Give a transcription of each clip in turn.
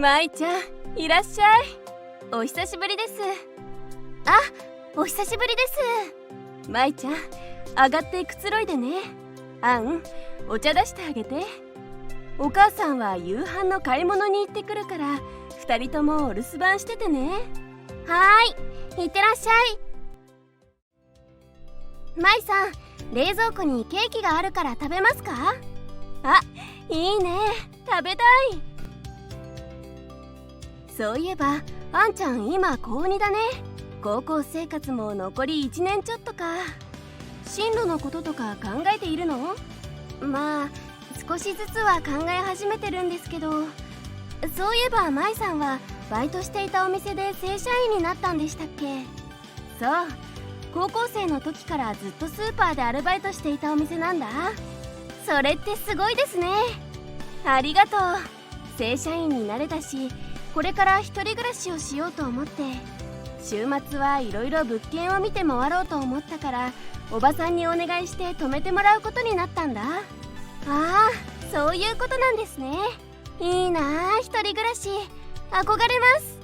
舞ちゃん、いらっしゃい。お久しぶりです。あ、お久しぶりです。舞ちゃん、上がってくつろいでね。お茶出してあげて。お母さんは夕飯の買い物に行ってくるから、2人ともお留守番しててね。はーい、いってらっしゃい。舞さん、冷蔵庫にケーキがあるから食べますか？あ、いいね、食べたい。そういえば、あんちゃん今高2だね。高校生活も残り1年ちょっとか。進路のこととか考えているの？まあ、少しずつは考え始めてるんですけど、そういえば舞さんはバイトしていたお店で正社員になったんでしたっけ？そう、高校生の時からずっとスーパーでアルバイトしていたお店なんだ。それってすごいですね。ありがとう。正社員になれたし、これから一人暮らしをしようと思って、週末はいろいろ物件を見て回ろうと思ったから、おばさんにお願いして泊めてもらうことになったんだ。ああ、そういうことなんですね。いいなあ、一人暮らし憧れます。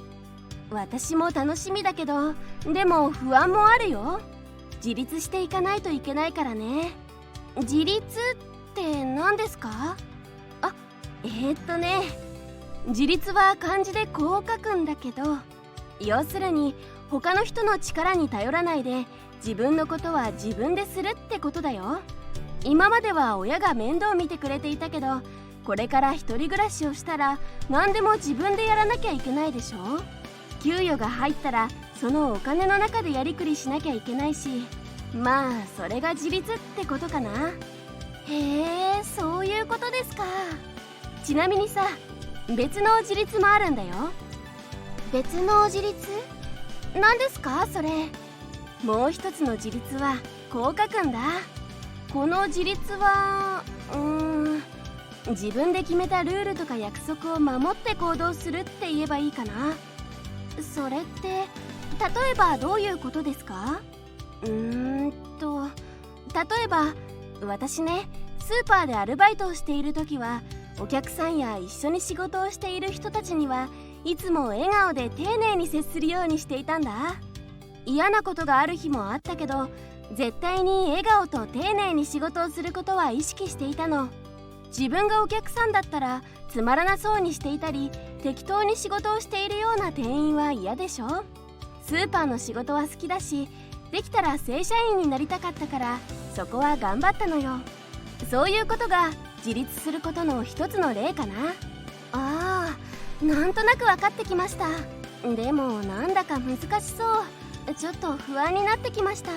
私も楽しみだけど、でも不安もあるよ。自立していかないといけないからね。自立って何ですか？自立は漢字でこう書くんだけど、要するに他の人の力に頼らないで自分のことは自分でするってことだよ。今までは親が面倒見てくれていたけど、これから一人暮らしをしたら何でも自分でやらなきゃいけないでしょ。給与が入ったらそのお金の中でやりくりしなきゃいけないし、まあそれが自立ってことかな。へえ、そういうことですか。ちなみにさ、別の自立もあるんだよ。別の自立？何ですかそれ？もう一つの自立はこう書くんだ。この自立は自分で決めたルールとか約束を守って行動するって言えばいいかな。それって例えばどういうことですか？例えば私ね、スーパーでアルバイトをしている時は、お客さんや一緒に仕事をしている人たちにはいつも笑顔で丁寧に接するようにしていたんだ。嫌なことがある日もあったけど、絶対に笑顔と丁寧に仕事をすることは意識していたの。自分がお客さんだったらつまらなそうにしていたり、適当に仕事をしているような店員は嫌でしょ。スーパーの仕事は好きだし、できたら正社員になりたかったから、そこは頑張ったのよ。そういうことが自立することの一つの例かな。ああ、なんとなく分かってきました。でもなんだか難しそう。ちょっと不安になってきました。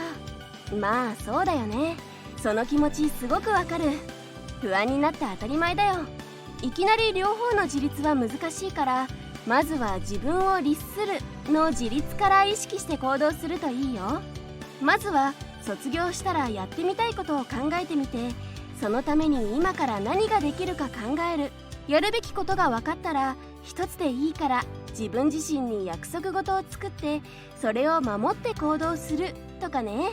まあそうだよね。その気持ちすごくわかる。不安になって当たり前だよ。いきなり両方の自立は難しいから、まずは自分を律するの自立から意識して行動するといいよ。まずは卒業したらやってみたいことを考えてみて、そのために今から何ができるか考える。やるべきことが分かったら一つでいいから自分自身に約束事を作って、それを守って行動するとかね。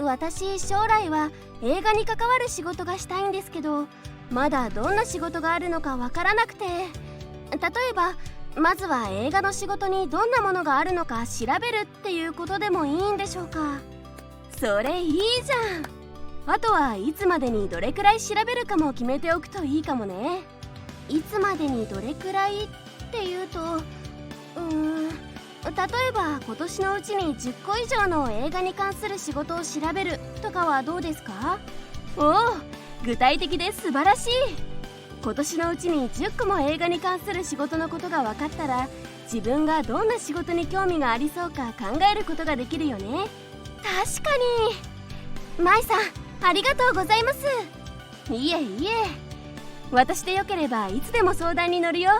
私将来は映画に関わる仕事がしたいんですけど、まだどんな仕事があるのかわからなくて、例えばまずは映画の仕事にどんなものがあるのか調べるっていうことでもいいんでしょうか？それいいじゃん。あとはいつまでにどれくらい調べるかも決めておくといいかもね。いつまでにどれくらいっていうと、例えば今年のうちに10個以上の映画に関する仕事を調べるとかはどうですか？おお、具体的で素晴らしい。今年のうちに10個も映画に関する仕事のことが分かったら、自分がどんな仕事に興味がありそうか考えることができるよね。確かに。舞さん、ありがとうございます。いえいえ、私でよければいつでも相談に乗るよ。